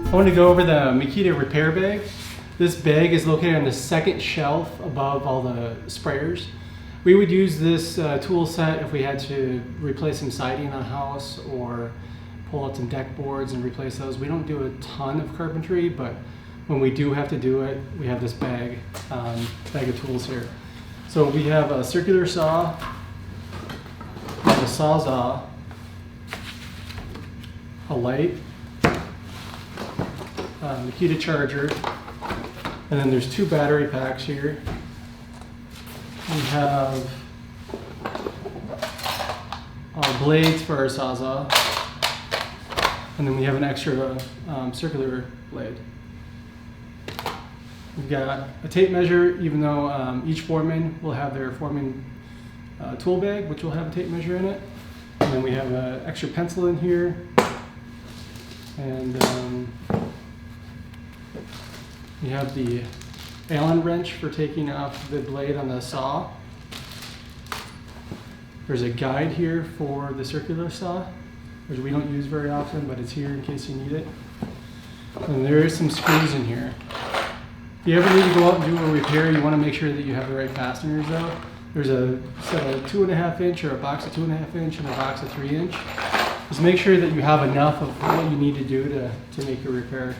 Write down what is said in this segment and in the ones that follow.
I want to go over the Makita repair bag. This bag is located on the second shelf above all the sprayers. We would use this tool set if we had to replace some siding on a house or pull out some deck boards and replace those. We don't do a ton of carpentry, but when we do have to do it, we have this bag of tools here. So we have a circular saw, we have a Sawzall, a light, Makita charger, and then there's 2 battery packs here. We have our blades for our Sawzall, and then we have an extra circular blade. We've got a tape measure, even though each foreman will have their foreman tool bag, which will have a tape measure in it. And then we have an extra pencil in here. And we have the Allen wrench for taking off the blade on the saw. There's a guide here for the circular saw, which we don't use very often, but it's here in case you need it. And there is some screws in here. If you ever need to go out and do a repair, you want to make sure that you have the right fasteners though. There's a set of 2.5 inch or a box of 2.5 inch and a box of 3 inch. Just make sure that you have enough of what you need to do to make a repair.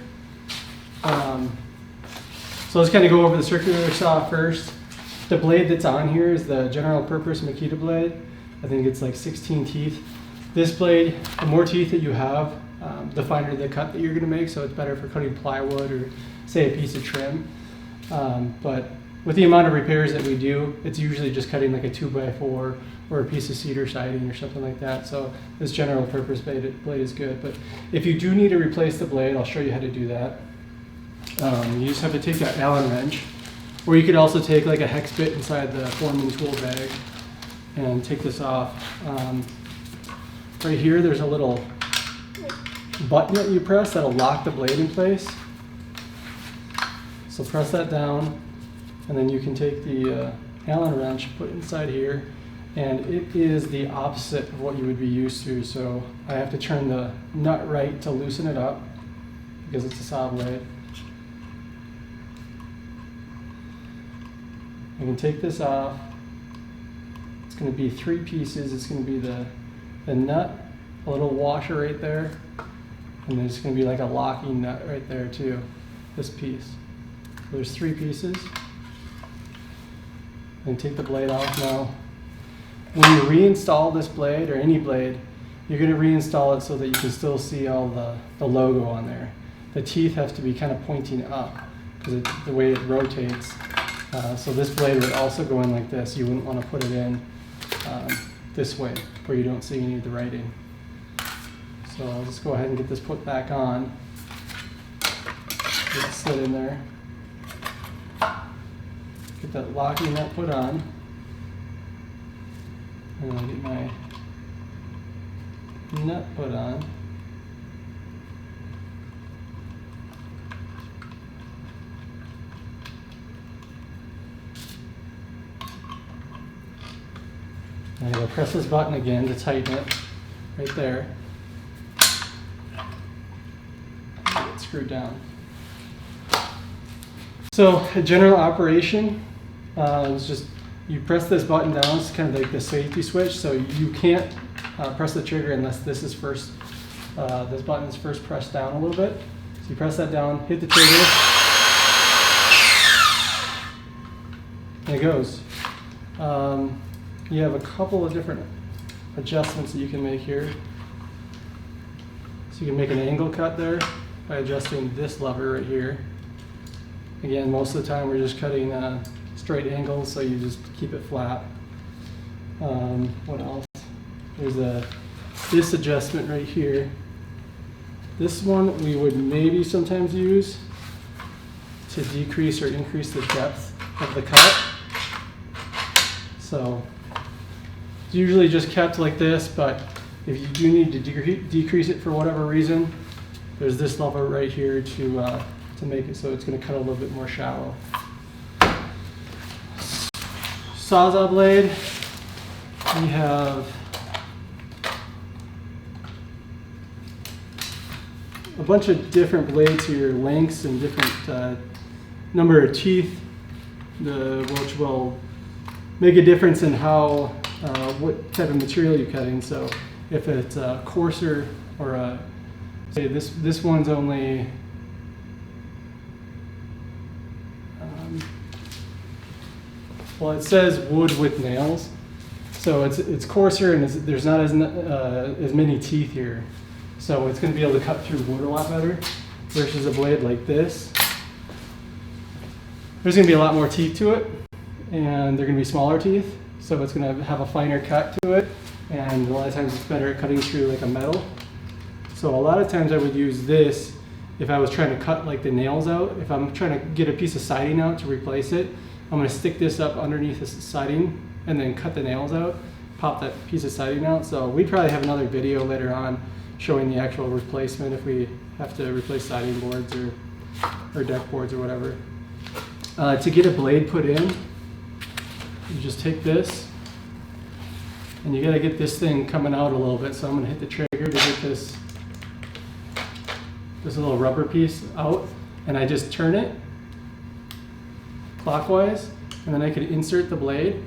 So let's kind of go over the circular saw first. The blade that's on here is the general purpose Makita blade. I think it's like 16 teeth. This blade, the more teeth that you have, the finer the cut that you're going to make, so it's better for cutting plywood or say a piece of trim. But with the amount of repairs that we do, it's usually just cutting like a 2x4 or a piece of cedar siding or something like that. So this general purpose blade is good. But if you do need to replace the blade, I'll show you how to do that. You just have to take that Allen wrench, or you could also take like a hex bit inside the foreman tool bag and take this off. Right here, there's a little button that you press that'll lock the blade in place. So press that down, and then you can take the Allen wrench, put it inside here, and it is the opposite of what you would be used to. So I have to turn the nut right to loosen it up because it's a saw blade. I can take this off. It's going to be 3 pieces. It's going to be the nut, a little washer right there, and there's going to be like a locking nut right there too, this piece. So there's 3 pieces. And take the blade off now. When you reinstall this blade, or any blade, you're going to reinstall it so that you can still see all the logo on there. The teeth have to be kind of pointing up because the way it rotates. So this blade would also go in like this. You wouldn't want to put it in this way where you don't see any of the writing. So I'll just go ahead and get this put back on. Get it slid in there. Get that locking nut put on. And I'll get my nut put on. And I'm going to press this button again to tighten it right there. Get it screwed down. So a general operation is just you press this button down. It's kind of like the safety switch. So you can't press the trigger unless this is first. This button is first pressed down a little bit. So you press that down, hit the trigger, and it goes. You have a couple of different adjustments that you can make here. So you can make an angle cut there by adjusting this lever right here. Again, most of the time we're just cutting straight angles, so you just keep it flat. What else? There's this adjustment right here. This one we would maybe sometimes use to decrease or increase the depth of the cut. So it's usually just kept like this, but if you do need to decrease it for whatever reason, there's this lever right here to make it so it's going to cut a little bit more shallow. Sawzall blade, we have a bunch of different blades here, lengths and different number of teeth, which will make a difference in how what type of material you're cutting. So if it's a coarser or say this one's only well, it says wood with nails, so it's coarser and there's not as many teeth here, so it's going to be able to cut through wood a lot better versus a blade like this. There's going to be a lot more teeth to it, and they're going to be smaller teeth, so it's going to have a finer cut to it, and a lot of times it's better at cutting through like a metal. So a lot of times I would use this if I was trying to cut like the nails out. If I'm trying to get a piece of siding out to replace it, I'm going to stick this up underneath the siding and then cut the nails out, pop that piece of siding out. So we probably have another video later on showing the actual replacement if we have to replace siding boards or deck boards or whatever. To get a blade put in, you just take this and you got to get this thing coming out a little bit. So I'm going to hit the trigger to get this little rubber piece out, and I just turn it clockwise, and then I can insert the blade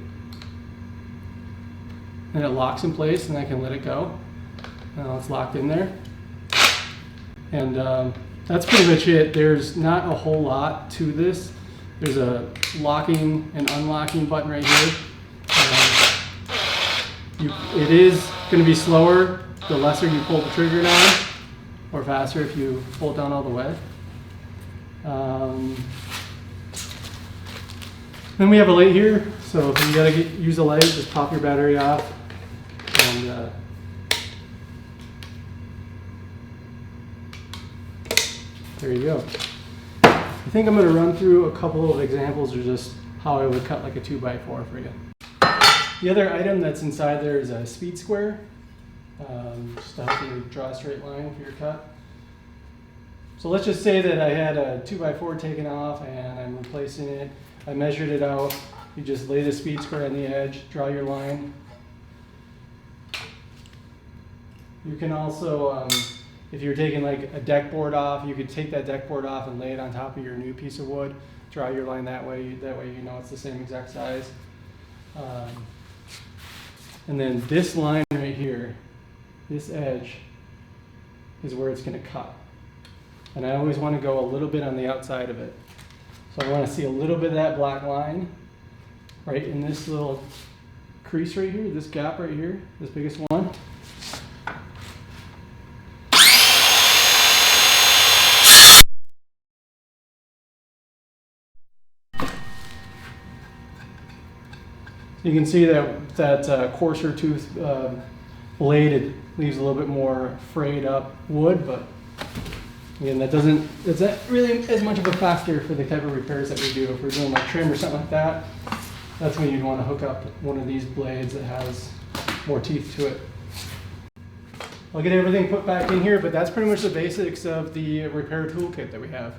and it locks in place, and I can let it go. Now it's locked in there, and that's pretty much it. There's not a whole lot to this. There's a locking and unlocking button right here. It is going to be slower the lesser you pull the trigger down, or faster if you pull it down all the way. Then we have a light here, so if you gotta use a light, just pop your battery off, and there you go. I think I'm gonna run through a couple of examples of just how I would cut like a 2x4 for you. The other item that's inside there is a speed square, just to help you draw a straight line for your cut. So let's just say that I had a 2x4 taken off and I'm replacing it. I measured it out. You just lay the speed square on the edge, draw your line. You can also, if you're taking like a deck board off, you could take that deck board off and lay it on top of your new piece of wood. Draw your line that way. That way you know it's the same exact size. And then this line right here, this edge, is where it's going to cut. And I always want to go a little bit on the outside of it. So I want to see a little bit of that black line right in this little crease right here, this gap right here, this biggest one. You can see that coarser tooth blade, it leaves a little bit more frayed up wood, but again, it's not really as much of a factor for the type of repairs that we do. If we're doing like trim or something like that, that's when you'd want to hook up one of these blades that has more teeth to it. I'll get everything put back in here, but that's pretty much the basics of the repair toolkit that we have.